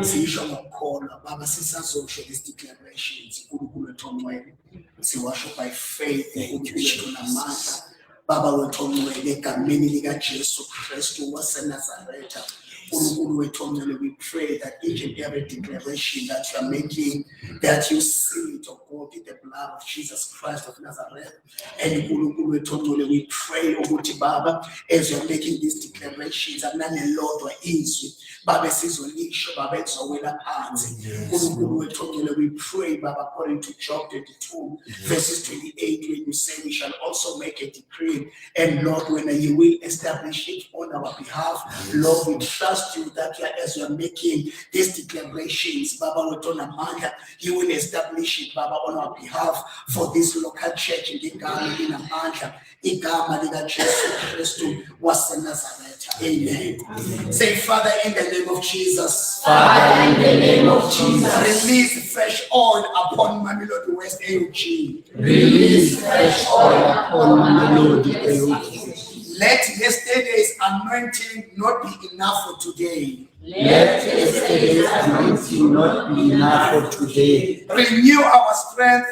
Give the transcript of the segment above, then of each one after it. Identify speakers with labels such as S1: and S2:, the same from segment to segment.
S1: Sisho ngokukholwa Baba sisazosho these declarations uNkulunkulu wethu ongcwele. Siwasho by faith uNkulunkulu wethu namandla. Baba wethu ongcwele egameni likaJesu Kristu waseNazaretha. uNkulunkulu wethu ongcwele, we pray that each and every declaration that you are making, that you seal it, oh God, in the blood of Jesus Christ of Nazareth. And uNkulunkulu wethu ongcwele, we pray ukuthi Baba, as you are making these declarations, akunalelodwa izwi Baba sizolisho Baba ezowela phansi. uNkulunkulu wethu ongcwele, we pray Baba according to Job 32 verses 28, when you say we shall also make a decree, and Lord, when you will establish it on our behalf, Lord, we trust you that as you are making these declarations, Baba wetona manda, you will establish it, Baba, on our behalf for this local church in Gigami in Amanda, Igama Liga Jesu Christu waseNazaretha. Amen. Say, Father, in the name of Jesus.
S2: Father, in the name of Jesus.
S1: Release fresh oil upon Mamelodi West AOG.
S2: Release fresh oil upon Mamelodi AOG.
S1: Let yesterday's anointing not be enough for today.
S2: Let yesterday's anointing not be enough for today.
S1: Renew our strength.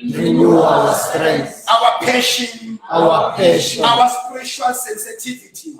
S2: Renew our strength,
S1: our passion,
S2: our
S1: spiritual sensitivity,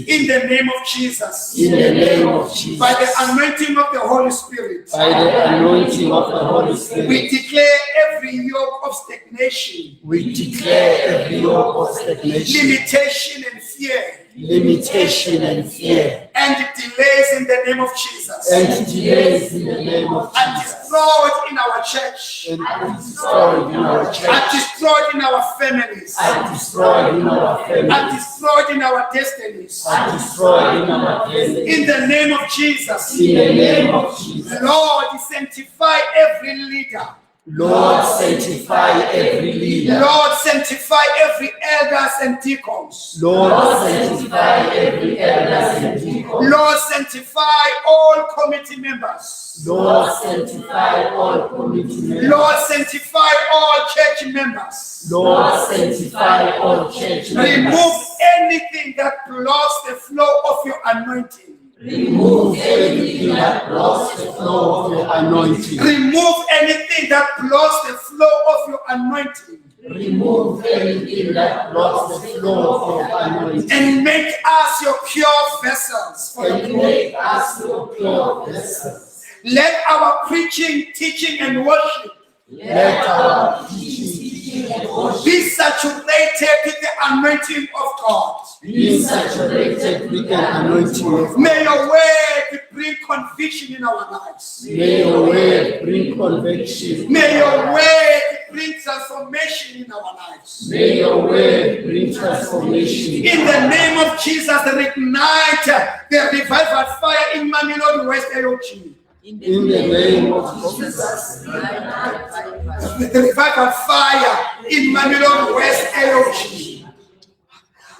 S1: in the name of Jesus.
S2: In the name of Jesus.
S1: By the anointing of the Holy Spirit.
S2: By the anointing of the Holy Spirit.
S1: We declare every yoke of stagnation.
S2: We declare every yoke of stagnation.
S1: Limitation and fear.
S2: Limitation and fear.
S1: And delays in the name of Jesus.
S2: And delays in the name of Jesus.
S1: And destroyed in our church.
S2: And destroyed in our church.
S1: And destroyed in our families.
S2: And destroyed in our families.
S1: And destroyed in our destinies.
S2: And destroyed in our destinies.
S1: In the name of Jesus.
S2: In the name of Jesus.
S1: Lord, sanctify every leader.
S2: Lord, sanctify every leader.
S1: Lord, sanctify every elders and deacons.
S2: Lord, sanctify every elders and deacons.
S1: Lord, sanctify all committee members.
S2: Lord, sanctify all committee members.
S1: Lord, sanctify all church members.
S2: Lord, sanctify all church members.
S1: Remove anything that blocks the flow of your anointing.
S2: Remove anything that blocks the flow of your anointing.
S1: Remove anything that blocks the flow of your anointing.
S2: Remove anything that blocks the flow of your anointing.
S1: And make us your pure vessels.
S2: And make us your pure vessels.
S1: Let our preaching, teaching, and worship
S2: let our teaching and worship
S1: be saturated with the anointing of God.
S2: Be saturated with the anointing of God.
S1: May your word bring conviction in our lives.
S2: May your word bring conviction.
S1: May your word bring transformation in our lives.
S2: May your word bring transformation.
S1: In the name of Jesus, reignite the revival fire in Mamelodi West AOG.
S2: In the name of Jesus.
S1: The revival fire in Mamelodi West AOG.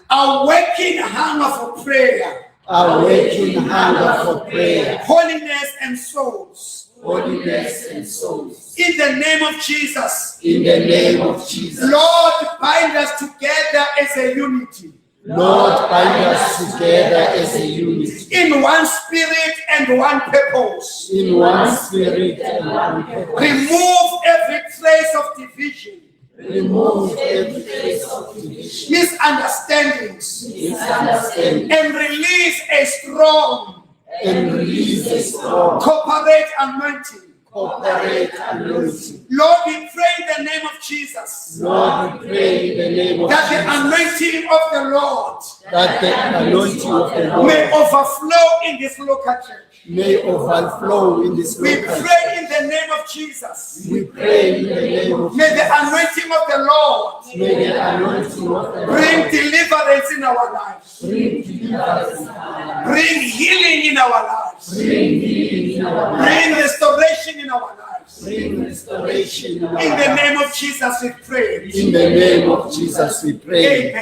S1: Awaken hunger for prayer.
S2: Awaken hunger for prayer.
S1: Holiness and souls.
S2: Holiness and souls.
S1: In the name of Jesus.
S2: In the name of Jesus.
S1: Lord, bind us together as a unity.
S2: Lord, bind us together as a unity.
S1: In one spirit and one purpose.
S2: In one spirit and one purpose.
S1: Remove every trace of division.
S2: Remove every trace of division.
S1: Misunderstandings.
S2: Misunderstanding.
S1: And release a strong.
S2: And release a strong.
S1: Corporate anointing.
S2: Corporate anointing.
S1: Lord, we pray in the name of Jesus.
S2: Lord, we pray in the name of
S1: that
S2: Jesus.
S1: The anointing of the Lord.
S2: That the anointing of the Lord
S1: may overflow in this local church.
S2: May overflow in this local church.
S1: We pray in the name of Jesus.
S2: We pray in the name of
S1: May
S2: Jesus.
S1: the anointing of the Lord
S2: may the anointing of the Lord
S1: bring deliverance in our lives.
S2: Bring deliverance in our lives.
S1: Bring healing in our lives.
S2: Bring healing in our lives.
S1: Bring restoration in our lives.
S2: Bring restoration in our lives.
S1: In the name of Jesus we pray.
S2: In the name of Jesus we pray.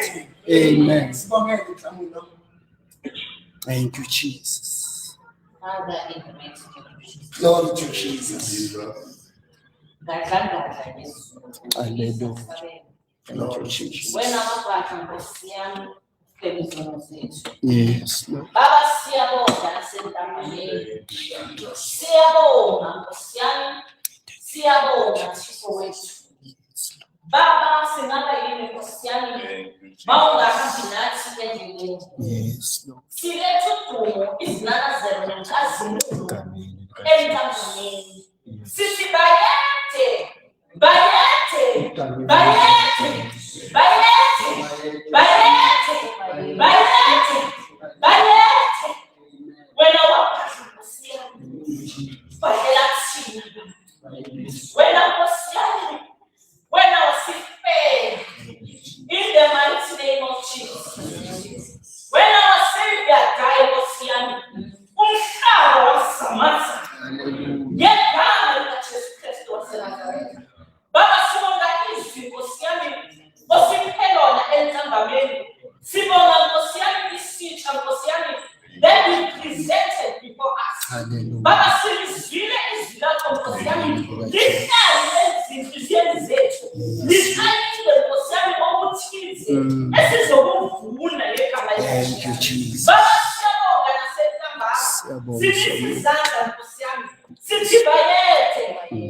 S1: Amen.
S2: Amen.
S1: Thank you, Jesus.
S3: Father, in the mighty name of Jesus.
S1: Glory to Jesus.
S2: Hallelujah.
S1: Thank you, Jesus.
S3: When I'm
S2: Yes, Lord.
S3: Baba siyabonga nasendaweni Siyabonga Nkosi yami. Siyabonga Thixo wethu. Baba singaba yini Nkosi yami. Mawungahambi nathi endleleni.
S2: Yes, Lord.
S3: Siletha udumo izinanazelo nenkazimulo enkampanini. Sithi bayethe, bayethe, bayethe, bayethe, bayethe, bayethe, bayethe. Wena waphatha Nkosi yami. Bahlela thina. Wena Nkosi yami. Wena wasifela. In the mighty name of Jesus. When our Savior died, Nkosi yami, umhlaba wasamatha. Ngegama likaJesu Kristu waseNazaretha. Baba sibonga izwi Nkosi yami, osiphe lona entambameni. Sibonga Nkosi yami isitsha Nkosi yami that we presented before us.
S2: Hallelujah.
S3: Baba silizwile izwi lakho Nkosi yami. Lihlale ezinhliziyweni zethu. Lihlale Nkosi yami okuthize esizokuvuna ngegama
S2: Thank you,
S3: likaJesu.
S2: Jesus.
S3: Baba siyabonga nasentambama.
S2: Siyabonga,
S3: Sithi
S2: siyabonga.
S3: izandla Nkosi yami. Sithi bayethe.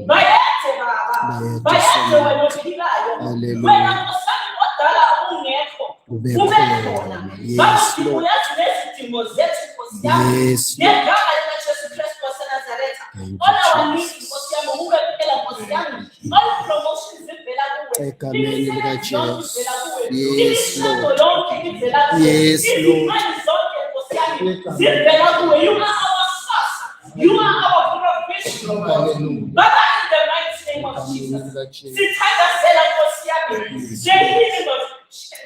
S3: Bayethe Baba.
S2: Bayethe,
S3: Bayethe
S2: Siyabonga.
S3: wena ophilayo.
S2: Hallelujah.
S3: Wena Nkosi yami odala ungekho.
S2: Ube
S3: Ube
S2: khona.
S3: khona.
S2: Yes,
S3: Baba
S2: Lord.
S3: uyazi nezidingo zethu Nkosi yami.
S2: Yes, Lord.
S3: Ngegama likaJesu Kristu waseNazaretha.
S2: Thank you,
S3: All our
S2: Jesus.
S3: needs Nkosi yami ube phela Nkosi yami. All promotions zivela kuwe.
S2: Egameni
S3: Imisebenzi yonke
S2: likaJesu.
S3: ivela kuwe.
S2: Yes,
S3: Imishado
S2: Lord.
S3: yonke ivela kuwe.
S2: Yes, Lord.
S3: Izimali zonke Nkosi yami zivela kuwe. You are our source. You are our provision.
S2: Hallelujah.
S3: Baba, in the mighty name of
S2: Egameni
S3: Jesus.
S2: likaJesu.
S3: Sithakazela Nkosi yami. The healing of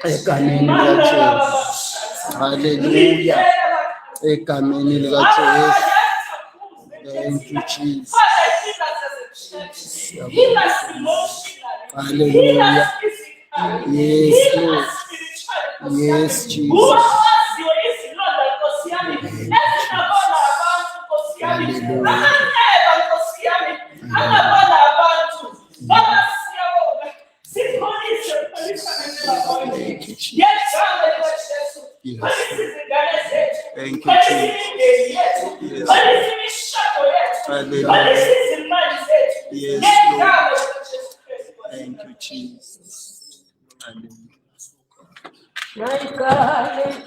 S2: Egameni likaJesu. Hallelujah. Egameni likaJesu. Thank you, Jesus.
S3: Father, heal us as a church. Heal us emotionally. Heal
S2: Hallelujah.
S3: us physically.
S2: Yes,
S3: Heal
S2: Lord.
S3: us spiritually.
S2: Yes, Jesus.
S3: Uwawaziwe izilonda Nkosi yami. Ezinabona abantu Nkosi yami.
S2: Hallelujah.
S3: Amanxeba Nkosi yami. Angabona abantu. Baba siyabonga. Sipholise, pholisa ngendlela
S2: Thank you, Jesus.
S3: ngegama likaJesu.
S2: Yes.
S3: Pholisa izingane zethu.
S2: Thank you,
S3: Pholisa
S2: Jesus.
S3: imindeni yethu.
S2: Yes.
S3: Pholisa imishado yethu.
S2: Hallelujah.
S3: Pholisa izimali zethu.
S2: Yes,
S3: Ngegama likaJesu Kristu.
S2: Thank you, Jesus. Hallelujah.
S4: My God,